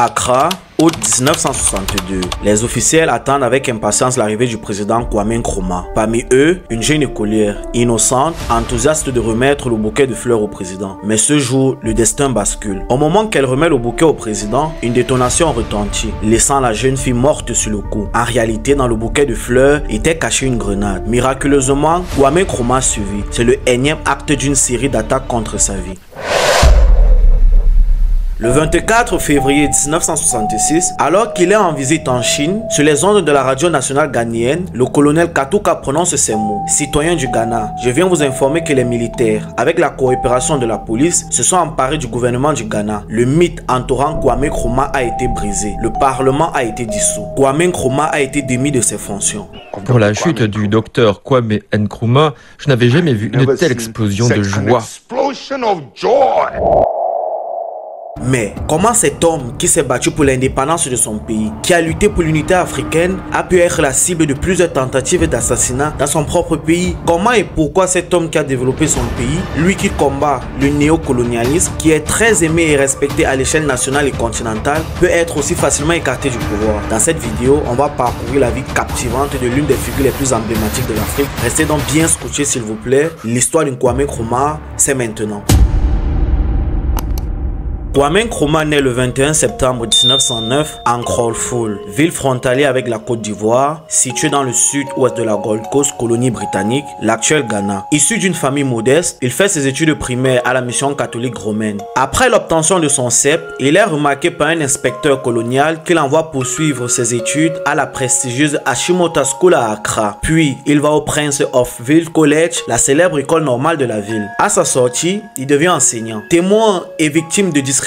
Accra, août 1962. Les officiels attendent avec impatience l'arrivée du président Kwame Nkrumah. Parmi eux, une jeune écolière, innocente, enthousiaste de remettre le bouquet de fleurs au président. Mais ce jour, le destin bascule. Au moment qu'elle remet le bouquet au président, une détonation retentit, laissant la jeune fille morte sur le coup. En réalité, dans le bouquet de fleurs était cachée une grenade. Miraculeusement, Kwame Nkrumah survit. C'est le énième acte d'une série d'attaques contre sa vie. Le 24 février 1966, alors qu'il est en visite en Chine, sur les ondes de la radio nationale ghanéenne, le colonel Katouka prononce ces mots. Citoyens du Ghana, je viens vous informer que les militaires, avec la coopération de la police, se sont emparés du gouvernement du Ghana. Le mythe entourant Kwame Nkrumah a été brisé. Le parlement a été dissous. Kwame Nkrumah a été démis de ses fonctions. Pour la chute du docteur Kwame Nkrumah, je n'avais jamais vu une telle explosion de joie. Mais comment cet homme qui s'est battu pour l'indépendance de son pays, qui a lutté pour l'unité africaine, a pu être la cible de plusieurs tentatives d'assassinat dans son propre pays? Comment et pourquoi cet homme qui a développé son pays, lui qui combat le néocolonialisme, qui est très aimé et respecté à l'échelle nationale et continentale, peut être aussi facilement écarté du pouvoir? Dans cette vidéo, on va parcourir la vie captivante de l'une des figures les plus emblématiques de l'Afrique. Restez donc bien scotchés s'il vous plaît. L'histoire de Kwame Nkrumah, c'est maintenant. Kwame Nkrumah naît le 21 septembre 1909 en Crawford, ville frontalière avec la Côte d'Ivoire, située dans le sud-ouest de la Gold Coast, colonie britannique, l'actuel Ghana. Issu d'une famille modeste, il fait ses études primaires à la mission catholique romaine. Après l'obtention de son CEP, il est remarqué par un inspecteur colonial qui l'envoie poursuivre ses études à la prestigieuse Ashimota School à Accra. Puis, il va au Prince of Wales College, la célèbre école normale de la ville. À sa sortie, il devient enseignant. Témoin et victime de discrimination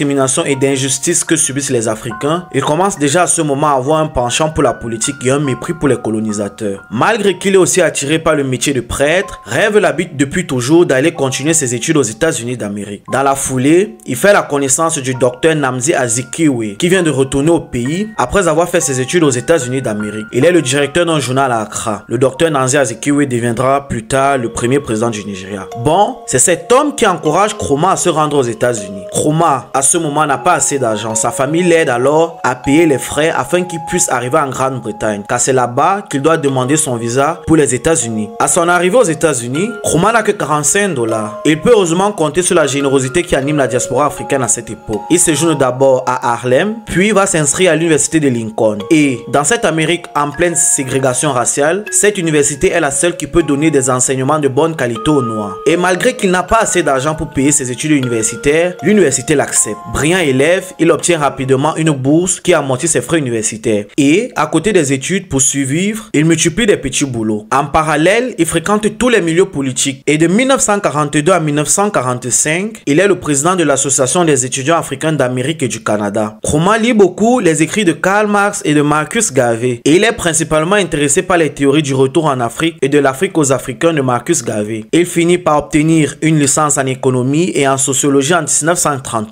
et d'injustice que subissent les Africains, il commence déjà à ce moment à avoir un penchant pour la politique et un mépris pour les colonisateurs. Malgré qu'il est aussi attiré par le métier de prêtre, rêve l'habite depuis toujours d'aller continuer ses études aux États-Unis d'Amérique. Dans la foulée, il fait la connaissance du docteur Nnamdi Azikiwe, qui vient de retourner au pays après avoir fait ses études aux États-Unis d'Amérique. Il est le directeur d'un journal à Accra. Le docteur Nnamdi Azikiwe deviendra plus tard le premier président du Nigeria. Bon, c'est cet homme qui encourage Nkrumah à se rendre aux États-Unis. Nkrumah, à ce moment, n'a pas assez d'argent. Sa famille l'aide alors à payer les frais afin qu'il puisse arriver en Grande-Bretagne, car c'est là-bas qu'il doit demander son visa pour les États-Unis. À son arrivée aux États-Unis, Nkrumah n'a que 45 $. Il peut heureusement compter sur la générosité qui anime la diaspora africaine à cette époque. Il séjourne d'abord à Harlem, puis va s'inscrire à l'université de Lincoln. Et dans cette Amérique en pleine ségrégation raciale, cette université est la seule qui peut donner des enseignements de bonne qualité aux Noirs. Et malgré qu'il n'a pas assez d'argent pour payer ses études universitaires, l'université l'accepte. Brillant élève, il obtient rapidement une bourse qui amortit ses frais universitaires. Et, à côté des études pour survivre, il multiplie des petits boulots. En parallèle, il fréquente tous les milieux politiques. Et de 1942 à 1945, il est le président de l'Association des étudiants africains d'Amérique et du Canada. Nkrumah lit beaucoup les écrits de Karl Marx et de Marcus Garvey. Et il est principalement intéressé par les théories du retour en Afrique et de l'Afrique aux Africains de Marcus Garvey. Il finit par obtenir une licence en économie et en sociologie en 1939.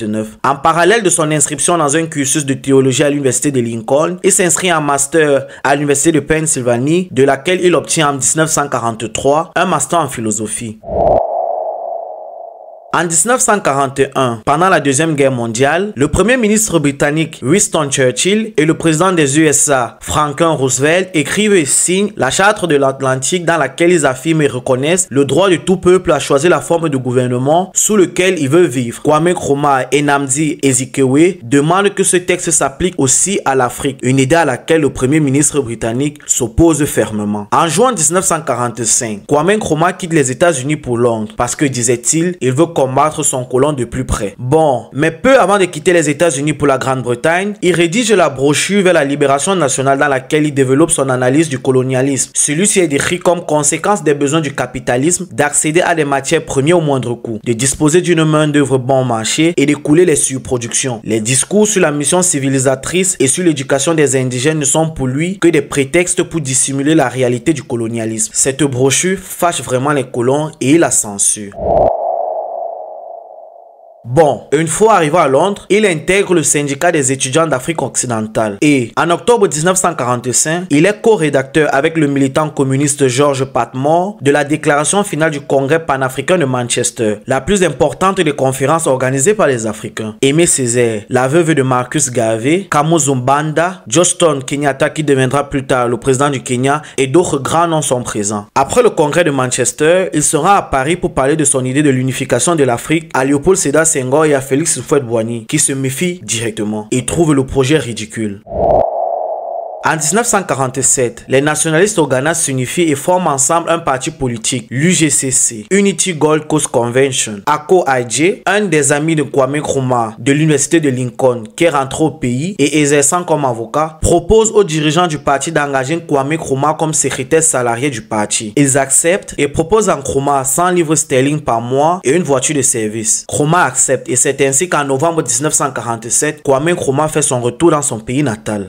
En parallèle de son inscription dans un cursus de théologie à l'université de Lincoln, il s'inscrit en master à l'université de Pennsylvanie, de laquelle il obtient en 1943 un master en philosophie. En 1941, pendant la Deuxième Guerre mondiale, le premier ministre britannique Winston Churchill et le président des USA Franklin Roosevelt écrivent et signent la Charte de l'Atlantique dans laquelle ils affirment et reconnaissent le droit de tout peuple à choisir la forme de gouvernement sous lequel il veut vivre. Kwame Nkrumah et Nnamdi Azikiwe demandent que ce texte s'applique aussi à l'Afrique, une idée à laquelle le premier ministre britannique s'oppose fermement. En juin 1945, Kwame Nkrumah quitte les États-Unis pour Londres parce que, disait-il, il veut combattre son colon de plus près. Bon, mais peu avant de quitter les États-Unis pour la Grande-Bretagne, il rédige la brochure vers la libération nationale dans laquelle il développe son analyse du colonialisme. Celui-ci est décrit comme conséquence des besoins du capitalisme d'accéder à des matières premières au moindre coût, de disposer d'une main-d'œuvre bon marché et d'écouler les surproductions. Les discours sur la mission civilisatrice et sur l'éducation des indigènes ne sont pour lui que des prétextes pour dissimuler la réalité du colonialisme. Cette brochure fâche vraiment les colons et il la censure. Bon, une fois arrivé à Londres, il intègre le syndicat des étudiants d'Afrique occidentale et en octobre 1945, il est co-rédacteur avec le militant communiste George Patmore de la déclaration finale du Congrès panafricain de Manchester, la plus importante des conférences organisées par les Africains. Aimé Césaire, la veuve de Marcus Garvey, Kamuzu Banda, Johnson Kenyatta qui deviendra plus tard le président du Kenya et d'autres grands noms sont présents. Après le Congrès de Manchester, il sera à Paris pour parler de son idée de l'unification de l'Afrique à Léopold Sédar Senghor et à Félix Houphouët-Boigny qui se méfient directement et trouvent le projet ridicule. En 1947, les nationalistes au Ghana s'unifient et forment ensemble un parti politique, l'UGCC, Unity Gold Coast Convention. Ako Adjei, un des amis de Kwame Nkrumah de l'université de Lincoln, qui est rentré au pays et exerçant comme avocat, propose aux dirigeants du parti d'engager Kwame Nkrumah comme secrétaire salarié du parti. Ils acceptent et proposent à Nkrumah 100 livres sterling par mois et une voiture de service. Nkrumah accepte et c'est ainsi qu'en novembre 1947, Kwame Nkrumah fait son retour dans son pays natal.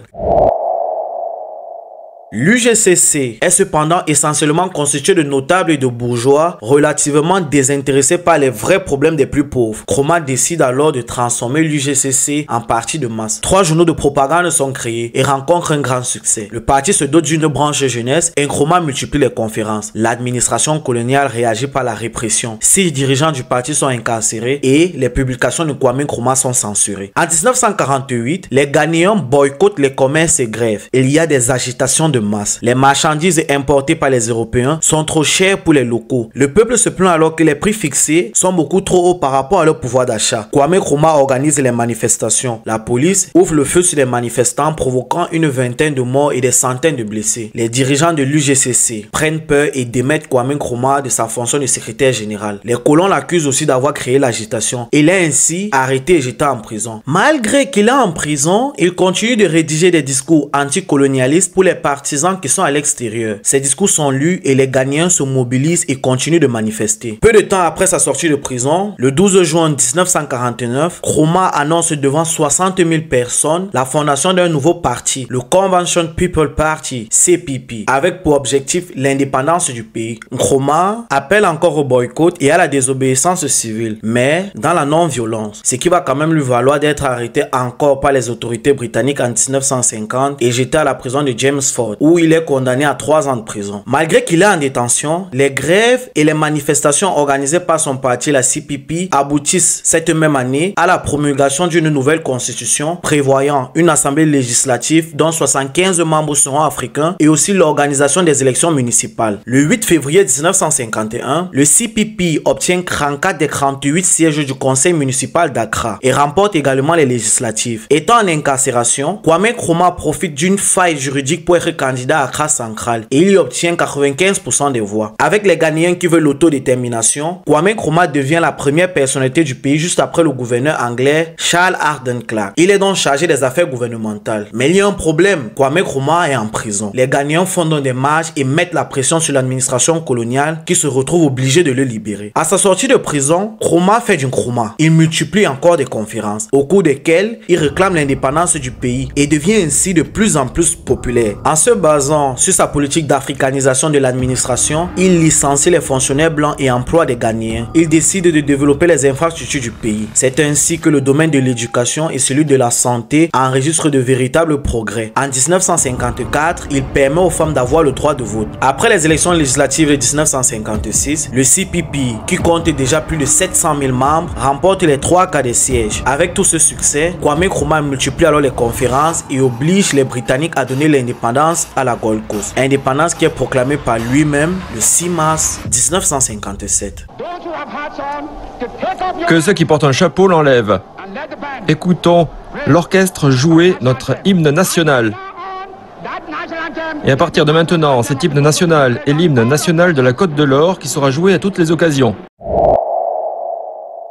L'UGCC est cependant essentiellement constitué de notables et de bourgeois relativement désintéressés par les vrais problèmes des plus pauvres. Nkrumah décide alors de transformer l'UGCC en parti de masse. 3 journaux de propagande sont créés et rencontrent un grand succès. Le parti se dote d'une branche jeunesse et Nkrumah multiplie les conférences. L'administration coloniale réagit par la répression. 6 dirigeants du parti sont incarcérés et les publications de Kwame Nkrumah sont censurées. En 1948, les Ghanéens boycottent les commerces et grèves. Il y a des agitations de masse. Les marchandises importées par les Européens sont trop chères pour les locaux. Le peuple se plaint alors que les prix fixés sont beaucoup trop hauts par rapport à leur pouvoir d'achat. Kwame Nkrumah organise les manifestations. La police ouvre le feu sur les manifestants, provoquant une vingtaine de morts et des centaines de blessés. Les dirigeants de l'UGCC prennent peur et démettent Kwame Nkrumah de sa fonction de secrétaire général. Les colons l'accusent aussi d'avoir créé l'agitation. Il est ainsi arrêté et jeté en prison. Malgré qu'il est en prison, il continue de rédiger des discours anticolonialistes pour les partisans qui sont à l'extérieur. Ces discours sont lus et les Ghanéens se mobilisent et continuent de manifester. Peu de temps après sa sortie de prison, le 12 juin 1949, Nkrumah annonce devant 60 000 personnes la fondation d'un nouveau parti, le Convention People Party, CPP, avec pour objectif l'indépendance du pays. Nkrumah appelle encore au boycott et à la désobéissance civile, mais dans la non-violence, ce qui va quand même lui valoir d'être arrêté encore par les autorités britanniques en 1950 et jeté à la prison de James Ford, où il est condamné à 3 ans de prison. Malgré qu'il est en détention, les grèves et les manifestations organisées par son parti, la CPP, aboutissent cette même année à la promulgation d'une nouvelle constitution prévoyant une assemblée législative dont 75 membres seront africains et aussi l'organisation des élections municipales. Le 8 février 1951, le CPP obtient 34 des 38 sièges du conseil municipal d'Accra et remporte également les législatives. Étant en incarcération, Kwame Nkrumah profite d'une faille juridique pour être candidat à Accra central et il y obtient 95% des voix. Avec les Ghanéens qui veulent l'autodétermination, Kwame Nkrumah devient la première personnalité du pays juste après le gouverneur anglais Charles Arden Clark. Il est donc chargé des affaires gouvernementales. Mais il y a un problème, Kwame Nkrumah est en prison. Les Ghanéens font donc des marches et mettent la pression sur l'administration coloniale qui se retrouve obligée de le libérer. À sa sortie de prison, Nkrumah fait du Nkrumah. Il multiplie encore des conférences, au cours desquelles il réclame l'indépendance du pays et devient ainsi de plus en plus populaire. En se basant sur sa politique d'africanisation de l'administration, il licencie les fonctionnaires blancs et emploie des Ghanéens. Il décide de développer les infrastructures du pays. C'est ainsi que le domaine de l'éducation et celui de la santé enregistrent de véritables progrès. En 1954, il permet aux femmes d'avoir le droit de vote. Après les élections législatives de 1956, le CPP, qui compte déjà plus de 700 000 membres, remporte les 3 quarts des sièges. Avec tout ce succès, Kwame Nkrumah multiplie alors les conférences et oblige les Britanniques à donner l'indépendance à la Gold Coast. Indépendance qui est proclamée par lui-même le 6 mars 1957. Que ceux qui portent un chapeau l'enlèvent. Écoutons l'orchestre jouer notre hymne national. Et à partir de maintenant, cet hymne national est l'hymne national de la Côte de l'Or qui sera joué à toutes les occasions.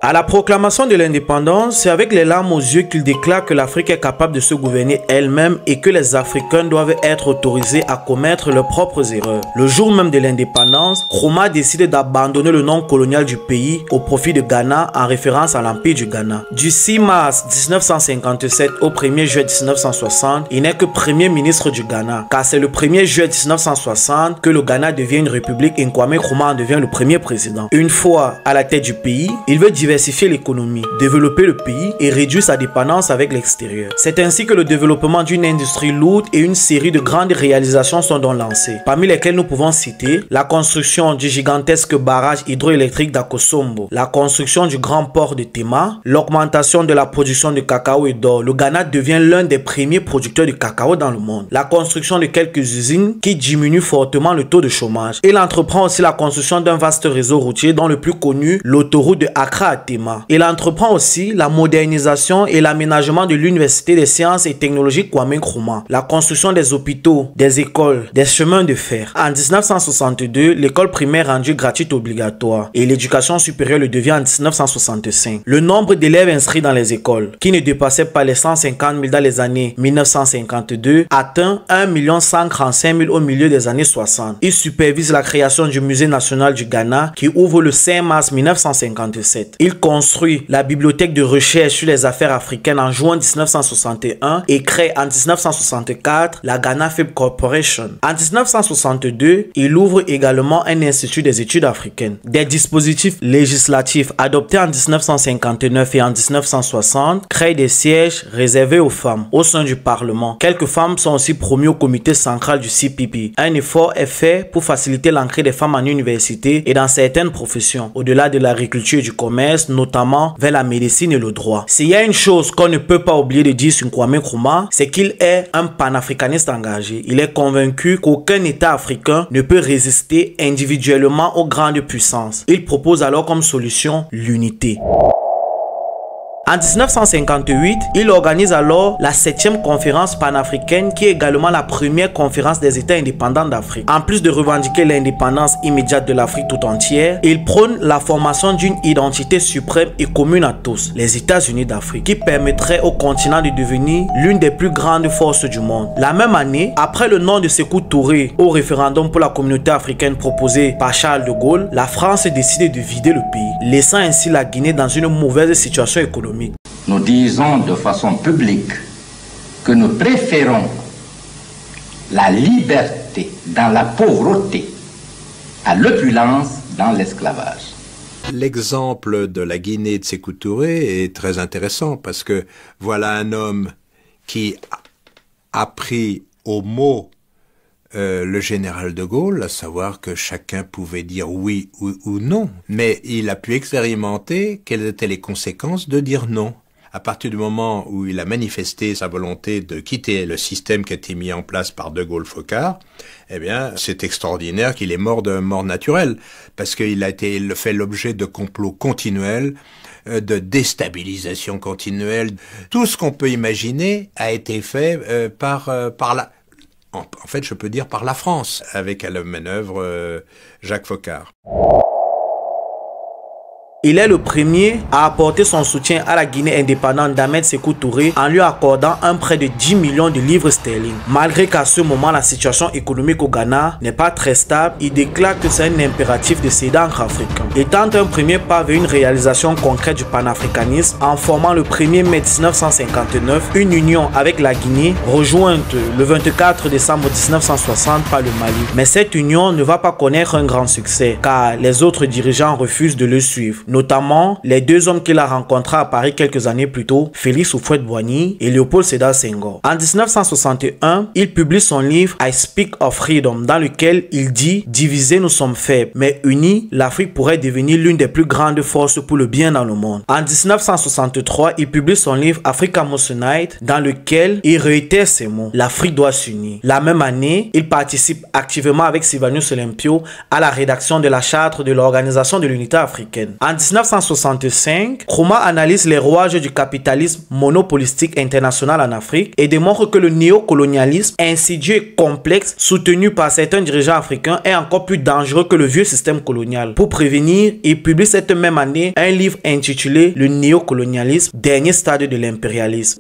À la proclamation de l'indépendance, c'est avec les larmes aux yeux qu'il déclare que l'Afrique est capable de se gouverner elle-même et que les Africains doivent être autorisés à commettre leurs propres erreurs. Le jour même de l'indépendance, Nkrumah décide d'abandonner le nom colonial du pays au profit de Ghana en référence à l'Empire du Ghana. Du 6 mars 1957 au 1er juillet 1960, il n'est que premier ministre du Ghana, car c'est le 1er juillet 1960 que le Ghana devient une république et Kwame Nkrumah en devient le premier président. Une fois à la tête du pays, il veut diversifier diversifier l'économie, développer le pays et réduire sa dépendance avec l'extérieur. C'est ainsi que le développement d'une industrie lourde et une série de grandes réalisations sont donc lancées, parmi lesquelles nous pouvons citer la construction du gigantesque barrage hydroélectrique d'Akosombo, la construction du grand port de Tema, l'augmentation de la production de cacao et d'or. Le Ghana devient l'un des premiers producteurs de cacao dans le monde. La construction de quelques usines qui diminuent fortement le taux de chômage. Il entreprend aussi la construction d'un vaste réseau routier dont le plus connu, l'autoroute de Accra à Tema. Il entreprend aussi la modernisation et l'aménagement de l'Université des sciences et technologies Kwame Nkrumah, la construction des hôpitaux, des écoles, des chemins de fer. En 1962, l'école primaire rendue gratuite obligatoire et l'éducation supérieure le devient en 1965. Le nombre d'élèves inscrits dans les écoles, qui ne dépassait pas les 150 000 dans les années 1952, atteint 1 135 000 au milieu des années 60. Il supervise la création du Musée national du Ghana qui ouvre le 5 mars 1957. Il construit la bibliothèque de recherche sur les affaires africaines en juin 1961 et crée en 1964 la Ghana Film Corporation. En 1962, il ouvre également un institut des études africaines. Des dispositifs législatifs adoptés en 1959 et en 1960 créent des sièges réservés aux femmes au sein du Parlement. Quelques femmes sont aussi promues au comité central du CPP. Un effort est fait pour faciliter l'entrée des femmes en université et dans certaines professions, au-delà de l'agriculture et du commerce, notamment vers la médecine et le droit. S'il y a une chose qu'on ne peut pas oublier de dire sur Kwame Nkrumah, c'est qu'il est un panafricaniste engagé. Il est convaincu qu'aucun État africain ne peut résister individuellement aux grandes puissances. Il propose alors comme solution l'unité. En 1958, il organise alors la 7e conférence panafricaine qui est également la première conférence des États indépendants d'Afrique. En plus de revendiquer l'indépendance immédiate de l'Afrique tout entière, il prône la formation d'une identité suprême et commune à tous, les États-Unis d'Afrique, qui permettrait au continent de devenir l'une des plus grandes forces du monde. La même année, après le nom de Sékou Touré au référendum pour la communauté africaine proposé par Charles de Gaulle, la France décide de vider le pays, laissant ainsi la Guinée dans une mauvaise situation économique. Nous disons de façon publique que nous préférons la liberté dans la pauvreté à l'opulence dans l'esclavage. L'exemple de la Guinée de Sékou Touré est très intéressant parce que voilà un homme qui a pris au mot le général de Gaulle, à savoir que chacun pouvait dire oui ou non, mais il a pu expérimenter quelles étaient les conséquences de dire non. À partir du moment où il a manifesté sa volonté de quitter le système qui a été mis en place par De Gaulle-Focard, eh bien, c'est extraordinaire qu'il est mort de mort naturelle, parce qu'il a été fait l'objet de complots continuels, de déstabilisation continuelle. Tout ce qu'on peut imaginer a été fait en fait, je peux dire par la France, avec à la manœuvre Jacques Focard. Il est le premier à apporter son soutien à la Guinée indépendante d'Ahmed Sékou Touré en lui accordant un prêt de 10 millions de livres sterling. Malgré qu'à ce moment la situation économique au Ghana n'est pas très stable, il déclare que c'est un impératif de céder entre Africains. Il tente un premier pas vers une réalisation concrète du panafricanisme en formant le 1er mai 1959 une union avec la Guinée, rejointe le 24 décembre 1960 par le Mali. Mais cette union ne va pas connaître un grand succès car les autres dirigeants refusent de le suivre. Notamment les deux hommes qu'il a rencontrés à Paris quelques années plus tôt, Félix Houphouët-Boigny et Léopold Sédar Senghor. En 1961, il publie son livre I Speak of Freedom, dans lequel il dit « Divisés, nous sommes faibles, mais unis, l'Afrique pourrait devenir l'une des plus grandes forces pour le bien dans le monde ». En 1963, il publie son livre Africa Must Unite, dans lequel il réitère ces mots « L'Afrique doit s'unir ». La même année, il participe activement avec Sylvanus Olympio à la rédaction de la charte de l'Organisation de l'Unité africaine. En 1965, Nkrumah analyse les rouages du capitalisme monopolistique international en Afrique et démontre que le néocolonialisme insidieux et complexe soutenu par certains dirigeants africains est encore plus dangereux que le vieux système colonial. Pour prévenir, il publie cette même année un livre intitulé Le néocolonialisme, dernier stade de l'impérialisme.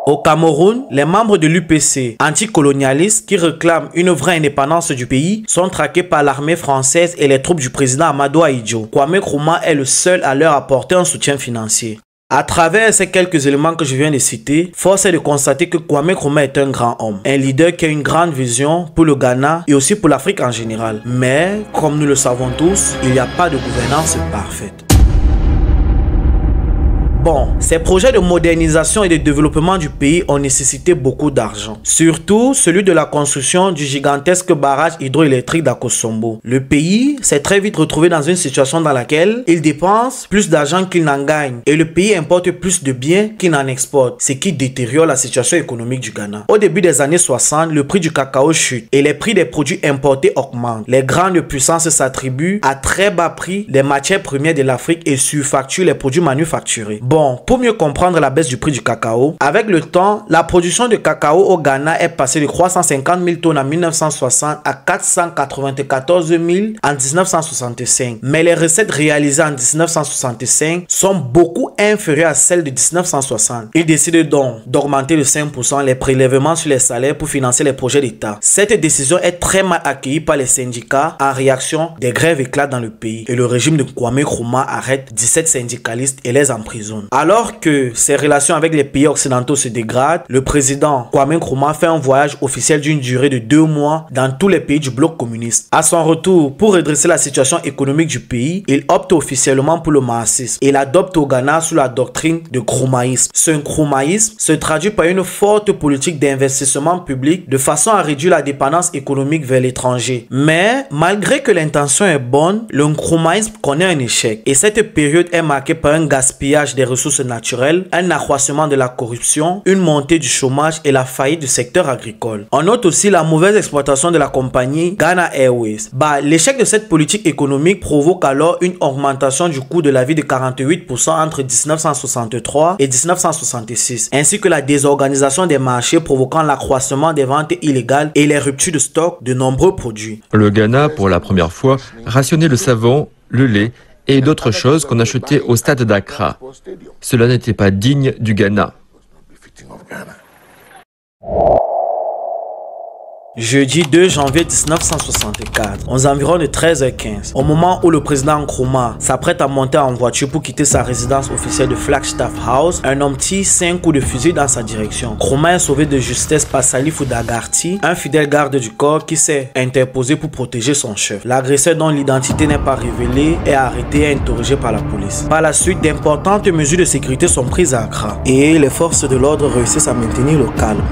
Au Cameroun, les membres de l'UPC anticolonialistes qui réclament une vraie indépendance du pays sont traqués par l'armée française et les troupes du président Amadou Ahidjo. Kwame Nkrumah est le seul à leur apporter un soutien financier. À travers ces quelques éléments que je viens de citer, force est de constater que Kwame Nkrumah est un grand homme, un leader qui a une grande vision pour le Ghana et aussi pour l'Afrique en général. Mais, comme nous le savons tous, il n'y a pas de gouvernance parfaite. Bon, ces projets de modernisation et de développement du pays ont nécessité beaucoup d'argent. Surtout celui de la construction du gigantesque barrage hydroélectrique d'Akosombo. Le pays s'est très vite retrouvé dans une situation dans laquelle il dépense plus d'argent qu'il n'en gagne et le pays importe plus de biens qu'il n'en exporte, ce qui détériore la situation économique du Ghana. Au début des années 60, le prix du cacao chute et les prix des produits importés augmentent. Les grandes puissances s'attribuent à très bas prix les matières premières de l'Afrique et surfacturent les produits manufacturés. Bon, pour mieux comprendre la baisse du prix du cacao, avec le temps, la production de cacao au Ghana est passée de 350 000 tonnes en 1960 à 494 000 en 1965. Mais les recettes réalisées en 1965 sont beaucoup inférieures à celles de 1960. Ils décident donc d'augmenter de 5% les prélèvements sur les salaires pour financer les projets d'État. Cette décision est très mal accueillie par les syndicats. En réaction, des grèves éclatent dans le pays et le régime de Kwame Nkrumah arrête 17 syndicalistes et les emprisonne. Alors que ses relations avec les pays occidentaux se dégradent, le président Kwame Nkrumah fait un voyage officiel d'une durée de 2 mois dans tous les pays du bloc communiste. À son retour, pour redresser la situation économique du pays, il opte officiellement pour le marxisme. Il adopte au Ghana sous la doctrine de Nkrumahisme. Ce Nkrumahisme se traduit par une forte politique d'investissement public de façon à réduire la dépendance économique vers l'étranger. Mais malgré que l'intention est bonne, le Nkrumahisme connaît un échec et cette période est marquée par un gaspillage des ressources naturelles, un accroissement de la corruption, une montée du chômage et la faillite du secteur agricole. On note aussi la mauvaise exploitation de la compagnie Ghana Airways. L'échec de cette politique économique provoque alors une augmentation du coût de la vie de 48% entre 1963 et 1966, ainsi que la désorganisation des marchés provoquant l'accroissement des ventes illégales et les ruptures de stock de nombreux produits. Le Ghana, pour la première fois, rationnait le savon, le lait et d'autres choses qu'on achetait au stade d'Accra. Cela n'était pas digne du Ghana. Jeudi 2 janvier 1964, aux environs de 13h15, au moment où le président Nkrumah s'apprête à monter en voiture pour quitter sa résidence officielle de Flagstaff House, un homme tire 5 coups de fusil dans sa direction. Nkrumah est sauvé de justesse par Salifou Dagarty, un fidèle garde du corps qui s'est interposé pour protéger son chef. L'agresseur, dont l'identité n'est pas révélée, est arrêté et interrogé par la police. Par la suite, d'importantes mesures de sécurité sont prises à Accra et les forces de l'ordre réussissent à maintenir le calme.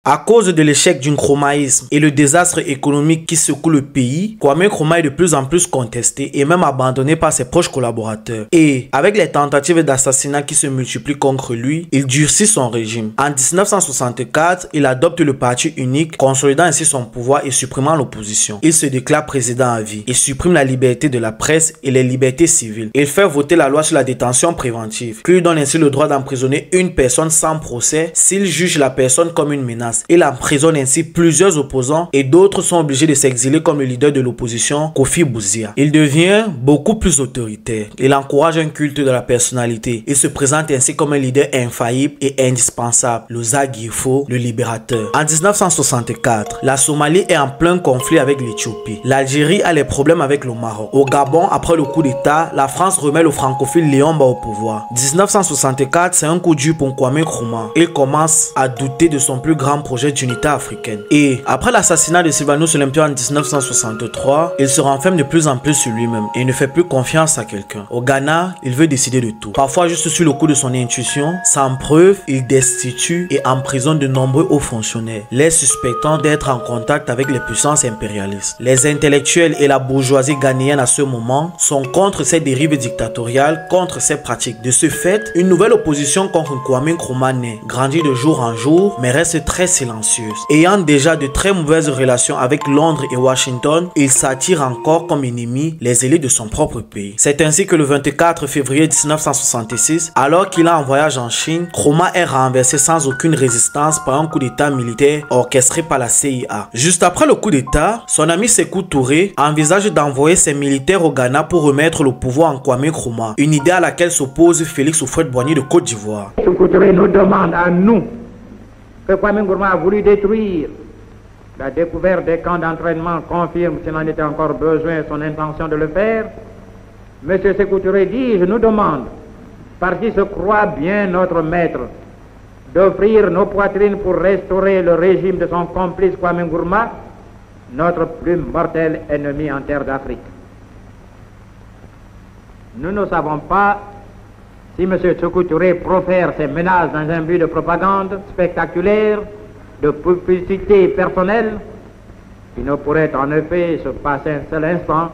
À cause de l'échec du Nkrumahisme et le désastre économique qui secoue le pays, Kwame Nkrumah est de plus en plus contesté et même abandonné par ses proches collaborateurs. Et avec les tentatives d'assassinat qui se multiplient contre lui, il durcit son régime. En 1964, il adopte le parti unique, consolidant ainsi son pouvoir et supprimant l'opposition. Il se déclare président à vie et supprime la liberté de la presse et les libertés civiles. Il fait voter la loi sur la détention préventive, qui lui donne ainsi le droit d'emprisonner une personne sans procès s'il juge la personne comme une menace. Il emprisonne ainsi plusieurs opposants et d'autres sont obligés de s'exiler comme le leader de l'opposition, Kofi Bouzia. Il devient beaucoup plus autoritaire. Il encourage un culte de la personnalité. Il se présente ainsi comme un leader infaillible et indispensable, le Zagifo, le libérateur. En 1964, la Somalie est en plein conflit avec l'Éthiopie. L'Algérie a les problèmes avec le Maroc. Au Gabon, après le coup d'État, la France remet le francophile Léomba au pouvoir. 1964, c'est un coup dur pour Kwame Nkrumah. Il commence à douter de son plus grand projet d'unité africaine. Et après l'assassinat de Sylvanus Olympia en 1963, il se renferme de plus en plus sur lui-même et ne fait plus confiance à quelqu'un. Au Ghana, il veut décider de tout. Parfois juste sur le coup de son intuition, sans preuve, il destitue et emprisonne de nombreux hauts fonctionnaires, les suspectant d'être en contact avec les puissances impérialistes. Les intellectuels et la bourgeoisie ghanéenne à ce moment sont contre ces dérives dictatoriales, contre ces pratiques. De ce fait, une nouvelle opposition contre Kwame Nkrumah naît, grandit de jour en jour, mais reste très silencieuse. Ayant déjà de très mauvaises relations avec Londres et Washington, il s'attire encore comme ennemi les élites de son propre pays. C'est ainsi que le 24 février 1966, alors qu'il est en voyage en Chine, Nkrumah est renversé sans aucune résistance par un coup d'état militaire orchestré par la CIA. Juste après le coup d'état, son ami Sékou Touré envisage d'envoyer ses militaires au Ghana pour remettre le pouvoir en Kwame Nkrumah, une idée à laquelle s'oppose Félix Houphouët-Boigny de Côte d'Ivoire. Sékou Touré nous demande à nous que Kwame Nkrumah a voulu détruire. La découverte des camps d'entraînement confirme, s'il en était encore besoin, son intention de le faire. Monsieur Sékou Touré dit, je nous demande, par qui se croit bien notre maître, d'offrir nos poitrines pour restaurer le régime de son complice Kwame Nkrumah, notre plus mortel ennemi en terre d'Afrique. Nous ne savons pas si M. Sékou Touré profère ces menaces dans un but de propagande spectaculaire, de publicité personnelle. Il ne pourrait en effet se passer un seul instant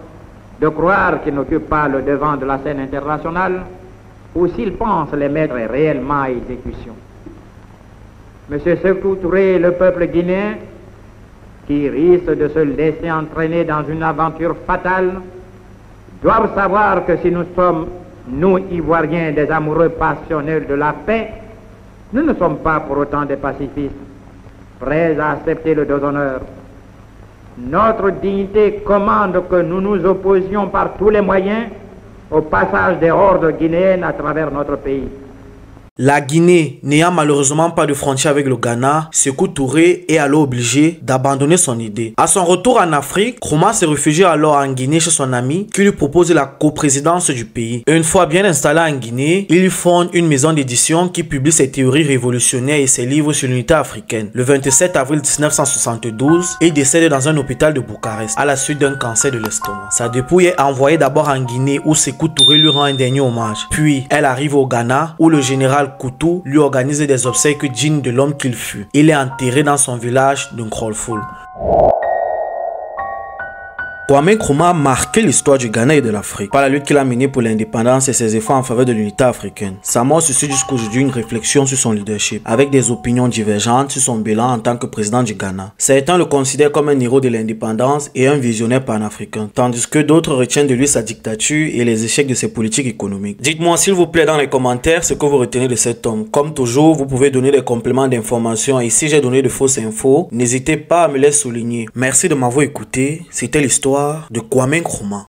de croire qu'il n'occupe pas le devant de la scène internationale ou s'il pense les mettre réellement à exécution. M. Sékou Touré et le peuple guinéen, qui risque de se laisser entraîner dans une aventure fatale, doivent savoir que si nous sommes, nous, Ivoiriens, des amoureux passionnels de la paix, nous ne sommes pas pour autant des pacifistes, prêts à accepter le déshonneur. Notre dignité commande que nous nous opposions par tous les moyens au passage des hordes guinéennes à travers notre pays. La Guinée, n'ayant malheureusement pas de frontière avec le Ghana, Sékou Touré est alors obligé d'abandonner son idée. À son retour en Afrique, Nkrumah s'est réfugié alors en Guinée chez son ami qui lui propose la coprésidence du pays. Et une fois bien installé en Guinée, il fonde une maison d'édition qui publie ses théories révolutionnaires et ses livres sur l'unité africaine. Le 27 avril 1972, il décède dans un hôpital de Bucarest à la suite d'un cancer de l'estomac. Sa dépouille est envoyée d'abord en Guinée où Sékou Touré lui rend un dernier hommage. Puis elle arrive au Ghana où le général Koutou lui organise des obsèques dignes de l'homme qu'il fut. Il est enterré dans son village de Nkrolfoul. Kwame Nkrumah a marqué l'histoire du Ghana et de l'Afrique par la lutte qu'il a menée pour l'indépendance et ses efforts en faveur de l'unité africaine. Sa mort suscite jusqu'aujourd'hui une réflexion sur son leadership, avec des opinions divergentes sur son bilan en tant que président du Ghana. Certains le considèrent comme un héros de l'indépendance et un visionnaire panafricain, tandis que d'autres retiennent de lui sa dictature et les échecs de ses politiques économiques. Dites-moi s'il vous plaît dans les commentaires ce que vous retenez de cet homme. Comme toujours, vous pouvez donner des compléments d'information et si j'ai donné de fausses infos, n'hésitez pas à me les souligner. Merci de m'avoir écouté, c'était l'histoire de Kwame Nkrumah.